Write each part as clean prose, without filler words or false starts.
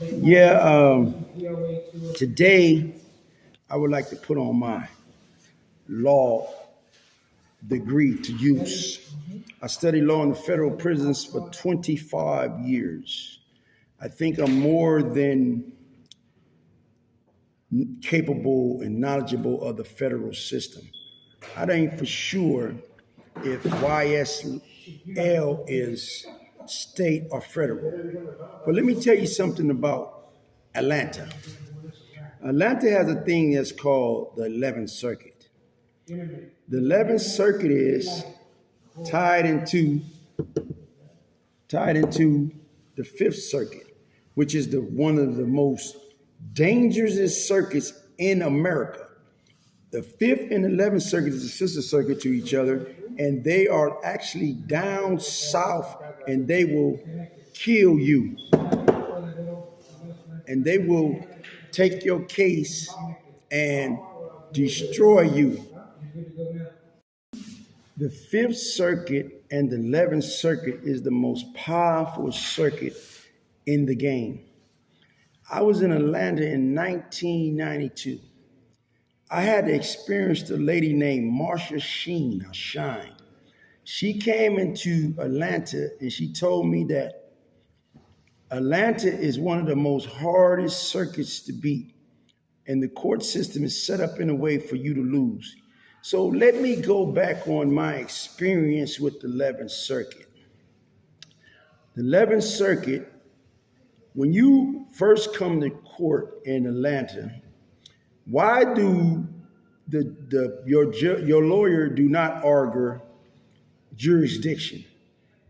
Yeah, today I would like to put on my law degree to use. I studied law in the federal prisons for 25 years. I think I'm more than capable and knowledgeable of the federal system. I ain't for sure if YSL is state or federal. But let me tell you something about Atlanta. Atlanta has a thing that's called the 11th Circuit. The 11th Circuit is tied into tied into the Fifth Circuit, which is one of the most dangerous circuits in America. The Fifth and 11th Circuit is a sister circuit to each other, and they are actually down south, and they will kill you, and they will take your case and destroy you. The Fifth Circuit and the 11th Circuit is the most powerful circuit in the game. I was in Atlanta in 1992. I had experienced a lady named Marsha Shine. She came into Atlanta and she told me that Atlanta is one of the most hardest circuits to beat, and the court system is set up in a way for you to lose. So let me go back on my experience with the 11th Circuit. The 11th Circuit, when you first come to court in Atlanta, why do your lawyer do not argue jurisdiction?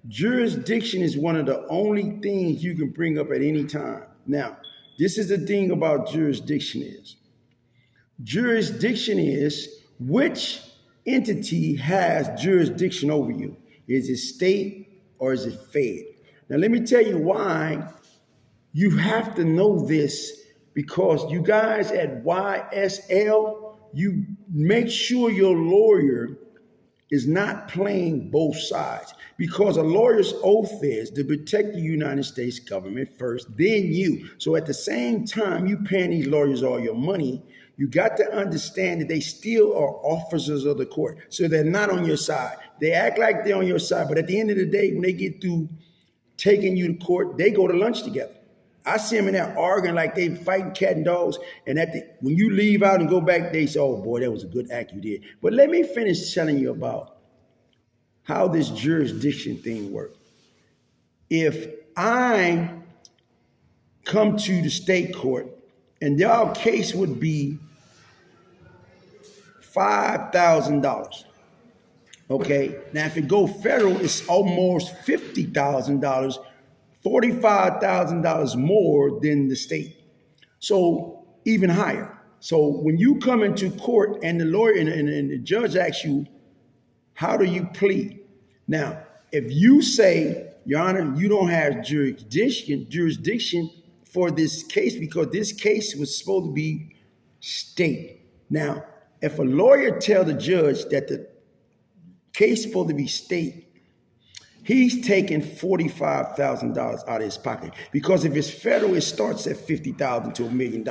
Jurisdiction is one of the only things you can bring up at any time. Now, this is the thing about jurisdiction is. Jurisdiction is which entity has jurisdiction over you. Is it state or is it fed? Now, let me tell you why you have to know this, because you guys at YSL, you make sure your lawyer is not playing both sides, because a lawyer's oath is to protect the United States government first, then you. So at the same time, you paying these lawyers all your money, you got to understand that they still are officers of the court. So they're not on your side. They act like they're on your side, but at the end of the day, when they get through taking you to court, they go to lunch together. I see them in there arguing like they fighting cat and dogs. And when you leave out and go back, they say, oh boy, that was a good act you did. But let me finish telling you about how this jurisdiction thing works. If I come to the state court and our case would be $5,000. Okay, now if it go federal, it's almost $50,000, $45,000 more than the state. So even higher. So when you come into court and the lawyer and the judge asks you, how do you plead? Now, if you say, Your Honor, you don't have jurisdiction for this case because this case was supposed to be state. Now, if a lawyer tells the judge that the case is supposed to be state, he's taking $45,000 out of his pocket, because if it's federal, it starts at $50,000 to $1 million.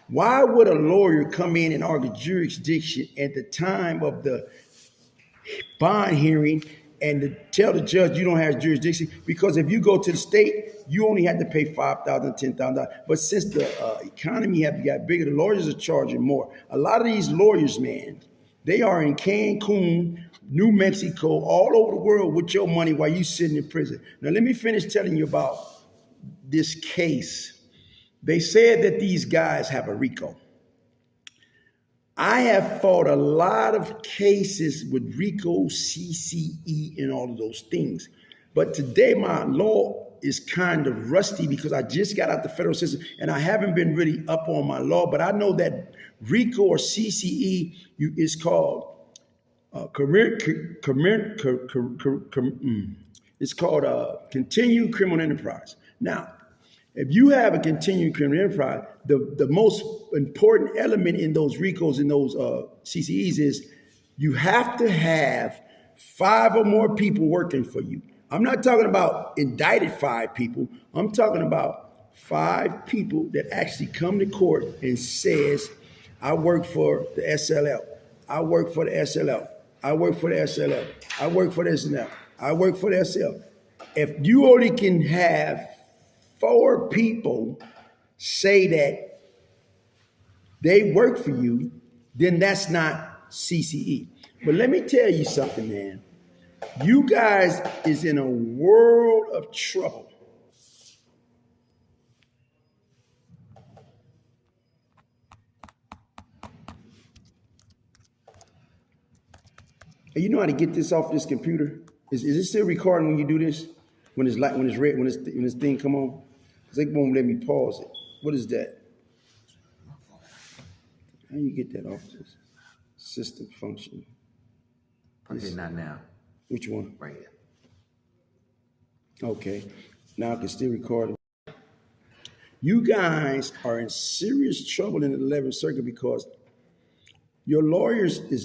Why would a lawyer come in and argue jurisdiction at the time of the bond hearing and to tell the judge you don't have jurisdiction? Because if you go to the state, you only had to pay $5,000, $10,000. But since the economy have got bigger, the lawyers are charging more. A lot of these lawyers, man, they are in Cancun, New Mexico, all over the world with your money while you sitting in prison. Now, let me finish telling you about this case. They said that these guys have a RICO. I have fought a lot of cases with RICO, CCE, and all of those things. But today, my law is kind of rusty because I just got out the federal system and I haven't been really up on my law. But I know that RICO or CCE is called it's called continued criminal enterprise. Now, if you have a continued criminal enterprise, the most important element in those RICOs and those CCEs is you have to have 5 or more people working for you. I'm not talking about indicted 5 people. I'm talking about 5 people that actually come to court and says, I work for the SLL. I work for the SLL. I work for the SLL. I work for the SLL. I work for the SL. If you only can have 4 people say that they work for you, then that's not CCE. But let me tell you something, man. You guys is in a world of trouble. And you know how to get this off this computer? Is it still recording when you do this? When it's like when it's red, when this thing come on? Because they won't let me pause it. What is that? How do you get that off this system function? Okay, not now. Which one? Right here. Okay. Now I can still record it. You guys are in serious trouble in the 11th Circuit because your lawyers is